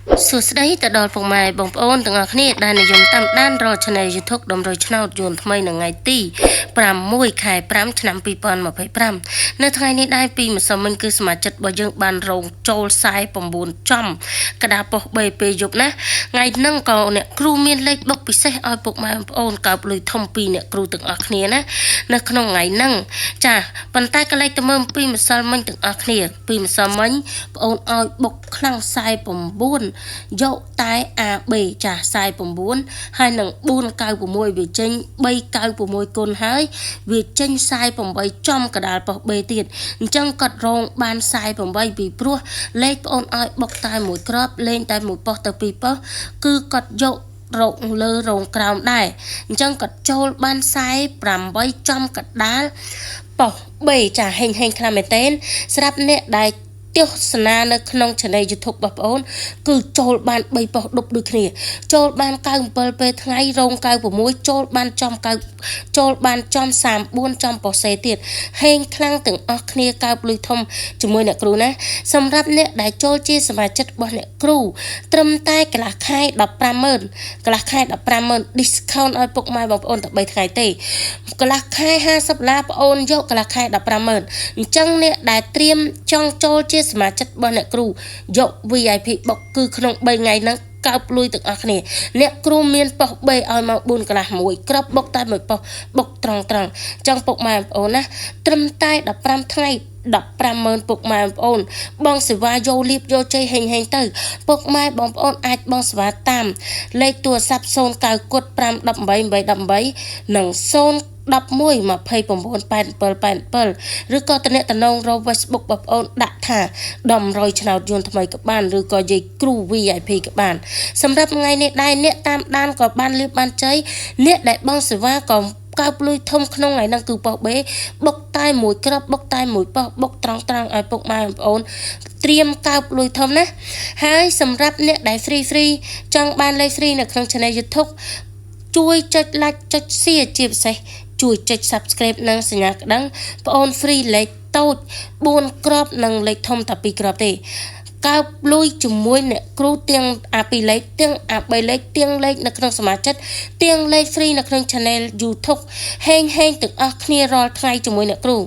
សួស្តីទៅដល់ពុកម៉ែបងប្អូនទាំងអស់គ្នាដែលនិយមតាមដានរក Channel YouTube ដំរីឆ្នោតយួនថ្មីនៅថ្ងៃទី6 ខែ 5 ឆ្នាំ 2025 នៅថ្ងៃនេះដែរពីម្សិលមិញគឺសមាជិករបស់យើងបានរងចូល49ចំកដាប៉ុស BP យប់ណាថ្ងៃហ្នឹងក៏អ្នកគ្រូមានលេខបុកពិសេសឲ្យពុកម៉ែបងប្អូនកើបលុយធំពីអ្នកគ្រូទាំងអស់គ្នាណានៅក្នុងថ្ងៃហ្នឹងចាប៉ុន្តែក៏លេខទៅមើលពីម្សិលមិញទាំងអស់គ្នាពីម្សិលមិញបងអូនឲ្យបុកខ្លាំង49យកតែ AB ចាស់49ហើយនឹង496វាចេញ396គុណហើយវាចេញ48ចំកដាលប៉ុស B ទៀតអញ្ចឹងគាត់រងបាន48ពីព្រោះលេខបងអូនឲ្យបុកតែមួយគ្រាប់លេងតែមួយប៉ុសទៅពីរប៉ុសគឺគាត់យករងលើរងក្រោមដែរអញ្ចឹងគាត់ចូលបាន48ចំកដាលប៉ុស B ចាហេងខ្លាំងមែនទែនស្រាប់អ្នកដែលទស្សនានៅក្នុង Channel YouTube បងប្អូនគឺចូលបាន3ប៉ុសដប់ដូចគ្នាចូលបាន97ពេលថ្ងៃរង96ចូលបានចំ9ចូលបានចំ34ចំប៉ុសសេទៀតហេងខ្លាំងទាំងអស់គ្នាកើបលុយធំជាមួយអ្នកគ្រូណាសម្រាប់អ្នកដែលចូលជាសមាជិករបស់អ្នកគ្រូត្រឹមតែកន្លះខែ 150,000 កន្លះខែ 150,000 discount ឲ្យពុកម៉ែបងប្អូនតែ3ថ្ងៃទេកន្លះខែ$50បងប្អូនយកកន្លះខែ 150,000 អញ្ចឹងអ្នកដែលត្រៀមចង់ចូលជាសមាជិករបស់អ្នកគ្រូយក VIP បុកគឺក្នុង3ថ្ងៃហ្នឹងកើបលុយទាំងអស់គ្នាអ្នកគ្រូមានប៉ុស B ឲ្យមក4កន្លះមួយក្របបុកតែមួយប៉ុសបុកត្រង់ចឹងពុកម៉ែបងប្អូនណាត្រឹមតែ15ថ្ងៃ150,000ពុកម៉ែបងប្អូនបងសេវាយកលៀបយកជ័យហេងទៅពុកម៉ែបងប្អូនអាចបងសេវាតាមលេខទូរស័ព្ទ09 គុត 518 818និង011 29 87 87ឬក៏តំណរក Facebook បងប្អូនដាក់ថាដំរយឆ្នោតយួនថ្មីក៏បានឬក៏យាយគ្រូ VIP ក៏បានសម្រាប់ថ្ងៃនេះដែរអ្នកតាមដានក៏បានលៀបបានជ័យអ្នកដែលបងសេវាក៏កើបលុយធំក្នុងថ្ងៃហ្នឹងគឺប៉ុស B បុកតែមួយក្របបុកតែមួយប៉ុសបុកត្រង់ឲ្យពុកម៉ែបងប្អូនត្រៀមកើបលុយធំណាហើយសម្រាប់អ្នកដែល free ចង់បានលេខ free នៅក្នុង Channel YouTube ជួយចុច like ចុច share ជាពិសេសជួយចុច subscribe និងសញ្ញាក្តឹងបងអូន free លេខតូច4គ្រាប់និងលេខធំតែ2គ្រាប់ទេកើបលុយជាមួយអ្នកគ្រូទាំងA2 លេខទាំងA3លេខទាំងលេខនៅក្នុងសមាជិកទាំងលេខ free នៅក្នុង Channel YouTube ហេងទាំងអស់គ្នារាល់ថ្ងៃជាមួយអ្នកគ្រូ